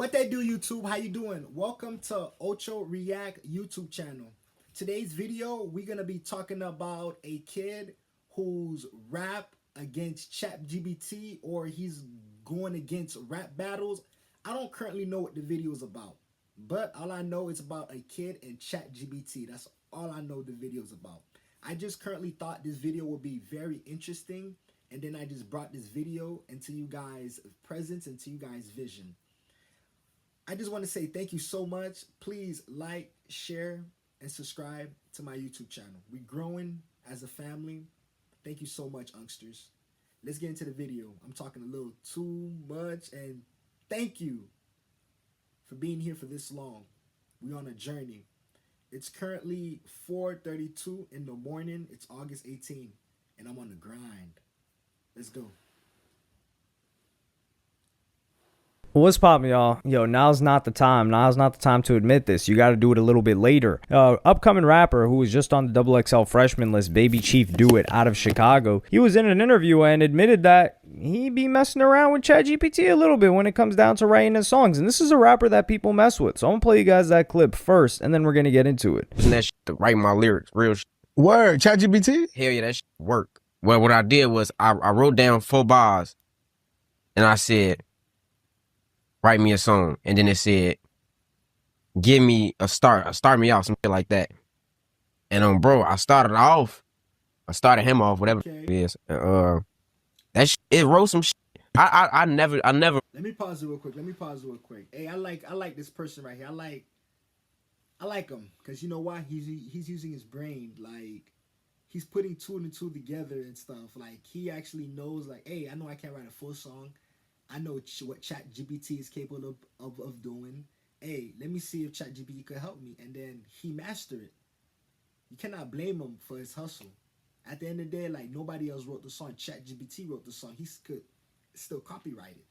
What they do, YouTube? How you doing? Welcome to Ocho React YouTube channel. Today's video, we're gonna be talking about a kid who's rap against ChatGPT, or he's going against rap battles. I don't currently know what the video is about, but all I know is about a kid and ChatGPT. That's all I know the video is about. I just currently thought this video would be very interesting, and then I just brought this video into you guys' presence, into you guys' vision. I just want to say thank you so much. Please like, share, and subscribe to my YouTube channel. We're growing as a family. Thank you so much, youngsters. Let's get into the video. I'm talking a little too much, and thank you for being here for this long. We're on a journey. It's currently 4:32 in the morning. It's August 18th, and I'm on the grind. Let's go. What's poppin', y'all? Yo, now's not the time. Now's not the time to admit this. You got to do it a little bit later. Upcoming rapper who was just on the XXL freshman list, Baby Chief Do It, out of Chicago. He was in an interview and admitted that he be messing around with ChatGPT a little bit when it comes down to writing his songs. And this is a rapper that people mess with. So I'm gonna play you guys that clip first, and then we're gonna get into it. Using that shit to write my lyrics, real shit. Word, ChatGPT? Hell yeah, that shit work. Well, what I did was I wrote down 4 bars, and I said, write me a song. And then it said, give me a start me off, some shit like that. And bro, I started him off, whatever it is. That shit, it wrote some shit. I never. Let me pause it real quick. Hey, I like this person right here. I like him because you know why? He's using his brain. Like, he's putting 2 and 2 together and stuff. Like, he actually knows, like, hey, I know I can't write a full song. I know what ChatGPT is capable of doing. Hey, let me see if ChatGPT could help me. And then he mastered it. You cannot blame him for his hustle. At the end of the day, like, nobody else wrote the song. ChatGPT wrote the song. He could still copyright it.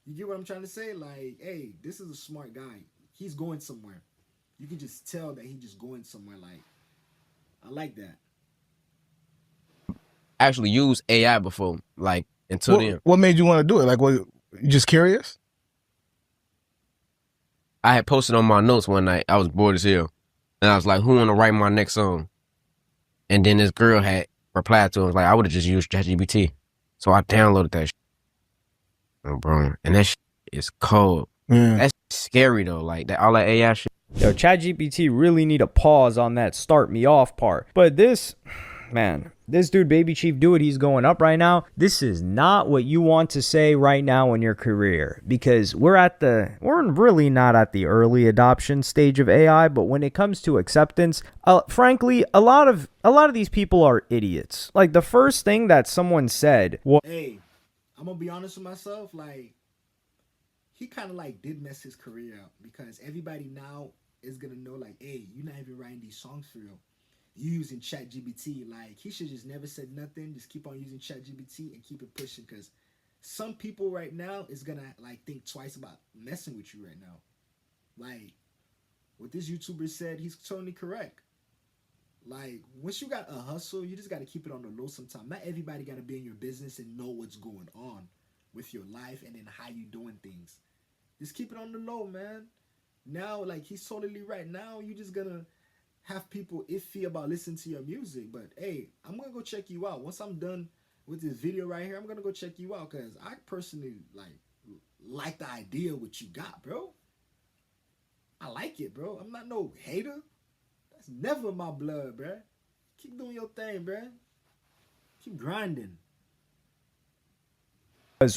You get what I'm trying to say? Like, hey, this is a smart guy. He's going somewhere. You can just tell that he's just going somewhere. Like, I like that. Actually used AI before, like, until then. What made you want to do it? Like, what? You just curious? I had posted on my notes one night. I was bored as hell. And I was like, who want to write my next song? And then this girl had replied to him, like, I would have just used ChatGPT. So I downloaded that shit. Oh, bro. And that shit is cold. Yeah. That's scary, though. Like, all that AI shit. Yo, ChatGPT really need a pause on that start me off part. But this, man, this dude, Baby Chief Do It, he's going up right now. This is not what you want to say right now in your career, because we're really not at the early adoption stage of AI, but when it comes to acceptance, frankly, a lot of these people are idiots. Like, the first thing that someone said was, hey, I'm gonna be honest with myself, like, he kind of like did mess his career up, because everybody now is gonna know, like, hey, you're not even writing these songs for real. You using ChatGPT. Like, he should just never said nothing. Just keep on using ChatGPT and keep it pushing, because some people right now is gonna like think twice about messing with you right now. Like, what this YouTuber said, he's totally correct. Like, once you got a hustle, you just got to keep it on the low sometimes. Not everybody got to be in your business and know what's going on with your life and then how you doing things. Just keep it on the low, man. Now, like, he's totally right. Now you just gonna have people iffy about listening to your music. But hey, I'm gonna go check you out. Once I'm done with this video right here, I'm gonna go check you out, because I personally like the idea of what you got, bro. I like it, bro. I'm not no hater. That's never in my blood, bro. Keep doing your thing, bro. Keep grinding.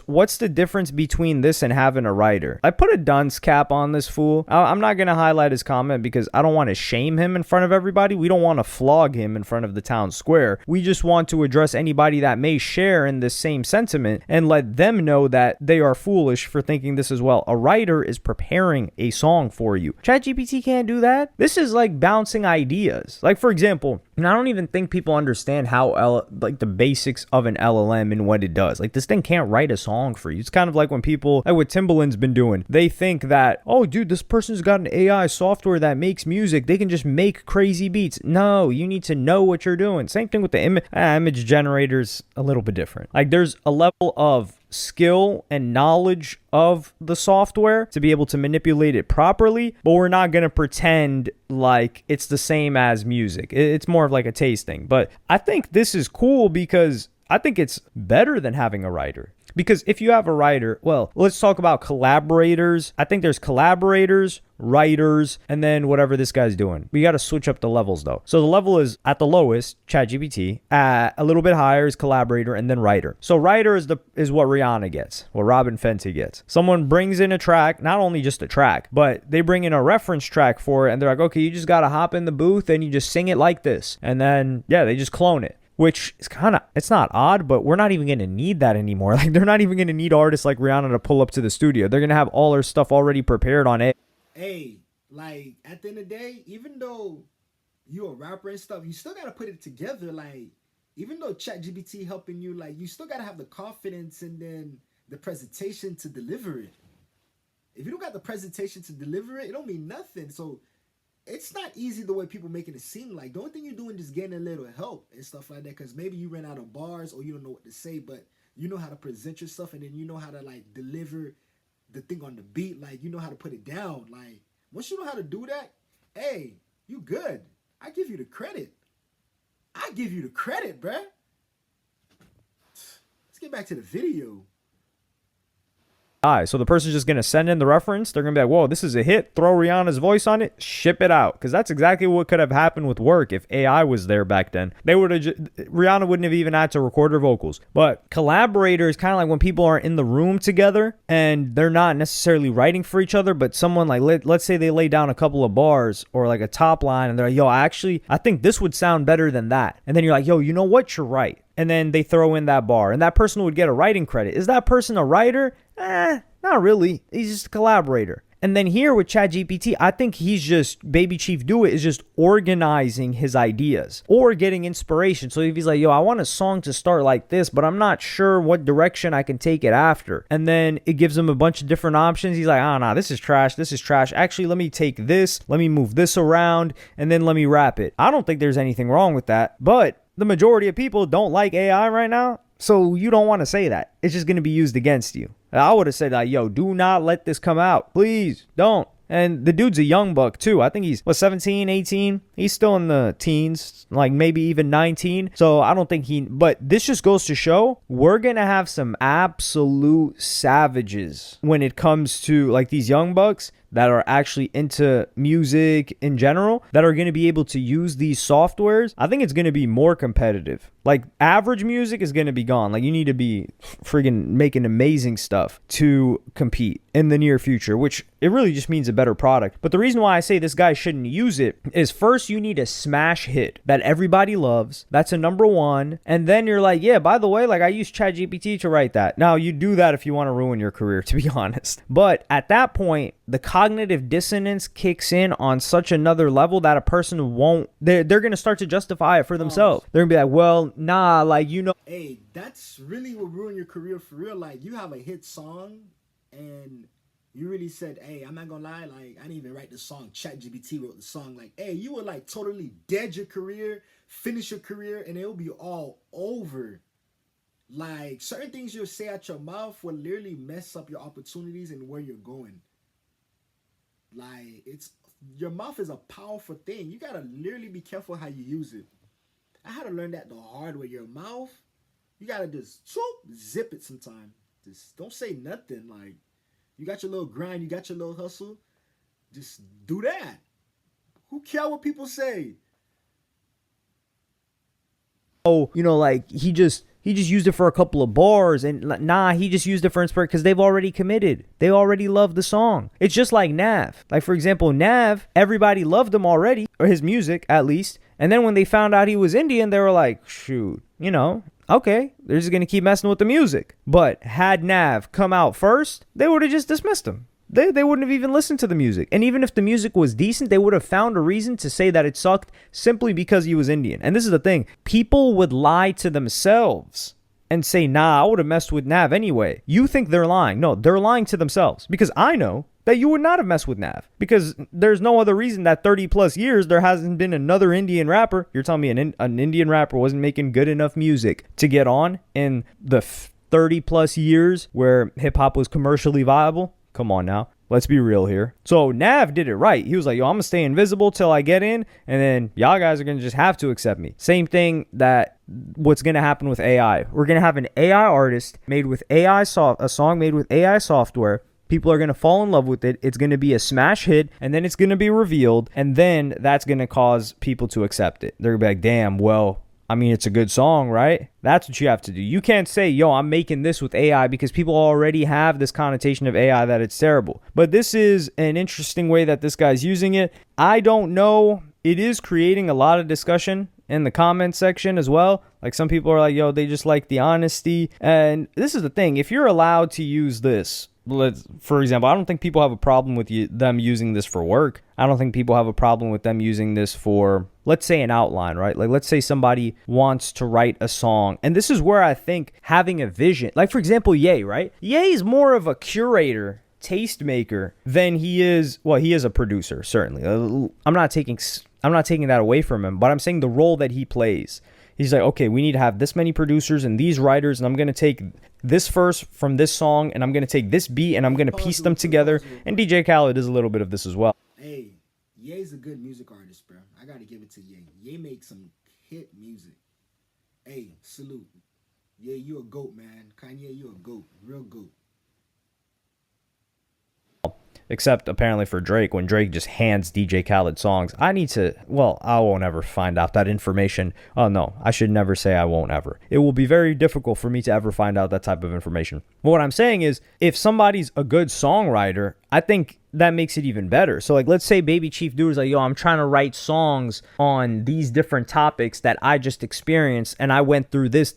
what's the difference between this and having a writer? I put a dunce cap on this fool. I'm not going to highlight his comment because I don't want to shame him in front of everybody. We don't want to flog him in front of the town square. We just want to address anybody that may share in this same sentiment and let them know that they are foolish for thinking this as well. A writer is preparing a song for you. ChatGPT can't do that. This is like bouncing ideas. Like, for example, and I don't even think people understand how like the basics of an LLM and what it does. Like, this thing can't write a song for you. It's kind of like when people, like what Timbaland's been doing, they think that, oh dude, this person's got an AI software that makes music, they can just make crazy beats. No, you need to know what you're doing. Same thing with the image generators, a little bit different. Like, there's a level of skill and knowledge of the software to be able to manipulate it properly, but we're not going to pretend like it's the same as music. It's more of like a taste thing. But I think this is cool because I think it's better than having a writer. Because if you have a writer, well, let's talk about collaborators. I think there's collaborators, writers, and then whatever this guy's doing. We got to switch up the levels though. So the level is at the lowest, ChatGPT. A little bit higher is collaborator and then writer. So writer is what Rihanna gets, what Robin Fenty gets. Someone brings in a track, not only just a track, but they bring in a reference track for it, and they're like, okay, you just got to hop in the booth and you just sing it like this. And then, yeah, they just clone it. Which is it's not odd, but we're not even going to need that anymore. Like, they're not even going to need artists like Rihanna to pull up to the studio. They're going to have all her stuff already prepared on it. Hey, like, at the end of the day, even though you're a rapper and stuff, you still got to put it together. Like, even though ChatGPT helping you, like, you still got to have the confidence and then the presentation to deliver it. If you don't got the presentation to deliver it, it don't mean nothing. So it's not easy the way people making it seem like. The only thing you're doing is getting a little help and stuff like that, because maybe you ran out of bars or you don't know what to say, but you know how to present yourself, and then you know how to like deliver the thing on the beat. Like, you know how to put it down. Like, once you know how to do that, hey, you good. I give you the credit. I give you the credit, bruh. Let's get back to the video. So the person's just going to send in the reference. They're going to be like, whoa, this is a hit. Throw Rihanna's voice on it. Ship it out. Because that's exactly what could have happened with work if AI was there back then. Rihanna wouldn't have even had to record her vocals. But collaborator is kind of like when people are in the room together and they're not necessarily writing for each other, but someone like, let's say they lay down a couple of bars or like a top line and they're like, yo, I think this would sound better than that. And then you're like, yo, you know what? You're right. And then they throw in that bar and that person would get a writing credit. Is that person a writer? Not really. He's just a collaborator. And then here with ChatGPT, I think he's just, Baby Chief Do It is just organizing his ideas or getting inspiration. So if he's like, yo, I want a song to start like this, but I'm not sure what direction I can take it after. And then it gives him a bunch of different options. He's like, oh, no, this is trash. This is trash. Actually, let me take this. Let me move this around and then let me wrap it. I don't think there's anything wrong with that. But the majority of people don't like AI right now. So you don't want to say that. It's just going to be used against you. I would have said, like, yo, do not let this come out. Please don't. And the dude's a young buck, too. I think he's, 17, 18? He's still in the teens, like maybe even 19. So I don't think but this just goes to show we're going to have some absolute savages when it comes to, like, these young bucks that are actually into music in general, that are going to be able to use these softwares. I think it's going to be more competitive. Like, average music is going to be gone. Like, you need to be friggin' making amazing stuff to compete in the near future, which it really just means a better product. But the reason why I say this guy shouldn't use it is, first, you need a smash hit that everybody loves. That's a number one. And then you're like, yeah, by the way, like, I use ChatGPT to write that. Now, you do that if you want to ruin your career, to be honest. But at that point, the cognitive dissonance kicks in on such another level that a person won't, they're going to start to justify it for themselves. They're going to be like, well, nah, like, you know. Hey, that's really what ruin your career for real. Like, you have a hit song and you really said, hey, I'm not gonna lie, like, I didn't even write the song. ChatGPT wrote the song. Like, hey, you would like totally dead your career, finish your career, and it'll be all over. Like, certain things you'll say out your mouth will literally mess up your opportunities and where you're going. Like, your mouth is a powerful thing. You gotta literally be careful how you use it. I had to learn that the hard way. Your mouth, you gotta just zip it sometime. Just don't say nothing. Like, you got your little grind, you got your little hustle. Just do that. Who care what people say? Oh, you know, like, he just used it for a couple of bars, and nah, he just used it for inspiration because they've already committed. They already love the song. It's just like Nav. Like, for example, Nav, everybody loved him already, or his music at least. And then when they found out he was Indian, they were like, shoot, you know, okay, they're just going to keep messing with the music. But had Nav come out first, they would have just dismissed him. They wouldn't have even listened to the music. And even if the music was decent, they would have found a reason to say that it sucked simply because he was Indian. And this is the thing. People would lie to themselves and say, nah, I would have messed with Nav anyway. You think they're lying. No, they're lying to themselves. Because I know that you would not have messed with Nav. Because there's no other reason that 30 plus years there hasn't been another Indian rapper. You're telling me an Indian rapper wasn't making good enough music to get on in the 30 plus years where hip hop was commercially viable. Come on now. Let's be real here. So Nav did it right. He was like, yo, I'm going to stay invisible till I get in, and then y'all guys are going to just have to accept me. Same thing that what's going to happen with AI. We're going to have an AI artist made with a song made with AI software. People are going to fall in love with it. It's going to be a smash hit, and then it's going to be revealed, and then that's going to cause people to accept it. They're going to be like, damn, well, I mean, it's a good song, right? That's what you have to do. You can't say, yo, I'm making this with AI, because people already have this connotation of AI that it's terrible. But this is an interesting way that this guy's using it. I don't know. It is creating a lot of discussion in the comment section as well. Like, some people are like, yo, they just like the honesty. And this is the thing. If you're allowed to use this, for example, I don't think people have a problem with them using this for work. I don't think people have a problem with them using this for, let's say, an outline, right? Like, let's say somebody wants to write a song. And this is where I think having a vision, like, for example, Ye, right? Ye is more of a curator, tastemaker than he is, well, he is a producer, certainly. I'm not taking that away from him, but I'm saying the role that he plays. He's like, okay, we need to have this many producers and these writers, and I'm going to take this verse from this song, and I'm going to take this beat, and I'm going to piece them together. And DJ Khaled is a little bit of this as well. Hey, Ye's a good music artist, bro. I got to give it to Ye. Ye makes some hit music. Hey, salute. Ye, you a GOAT, man. Kanye, you a GOAT. Real GOAT. Except apparently for Drake, when Drake just hands DJ Khaled songs. I won't ever find out that information. Oh no, I should never say I won't ever. It will be very difficult for me to ever find out that type of information. But what I'm saying is, if somebody's a good songwriter, I think that makes it even better. So, like, let's say Baby Chief Dude is like, yo, I'm trying to write songs on these different topics that I just experienced, and I went through this,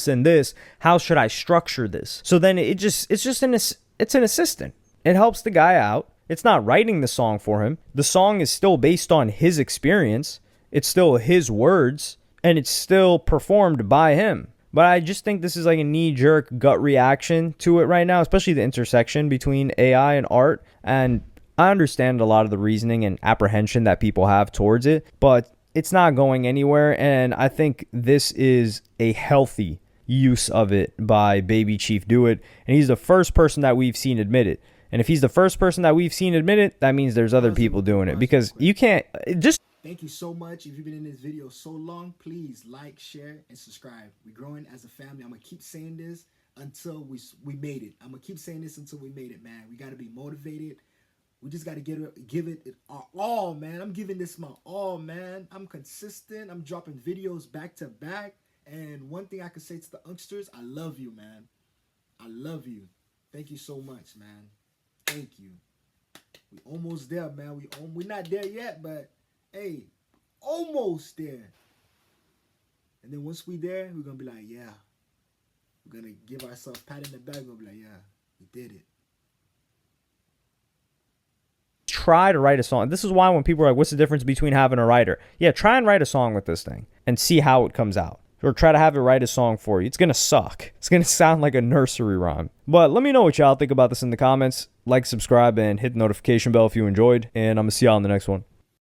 and this. How should I structure this? So then it's an assistant. It helps the guy out. It's not writing the song for him. The song is still based on his experience. It's still his words, and it's still performed by him. But I just think this is like a knee-jerk gut reaction to it right now, especially the intersection between AI and art. And I understand a lot of the reasoning and apprehension that people have towards it, but it's not going anywhere. And I think this is a healthy use of it by Baby Chief Do It. And he's the first person that we've seen admit it. And if he's the first person that we've seen admit it, that means there's other people doing it, because you can't just... Thank you so much. If you've been in this video so long, please like, share, and subscribe. We're growing as a family. I'm going to keep saying this until we made it. I'm going to keep saying this until we made it, man. We got to be motivated. We just got to give it our all, man. I'm giving this my all, man. I'm consistent. I'm dropping videos back to back. And one thing I can say to the youngsters, I love you, man. I love you. Thank you so much, man. Thank you. We almost there, man. We're not there yet, but hey, almost there. And then once we there, we're gonna be like, yeah. We're gonna give ourselves a pat in the back. We're gonna be like, yeah, we did it. Try to write a song. This is why when people are like, what's the difference between having a writer? Yeah, try and write a song with this thing and see how it comes out. Or try to have it write a song for you. It's going to suck. It's going to sound like a nursery rhyme. But let me know what y'all think about this in the comments. Like, subscribe, and hit the notification bell if you enjoyed. And I'm going to see y'all in the next one.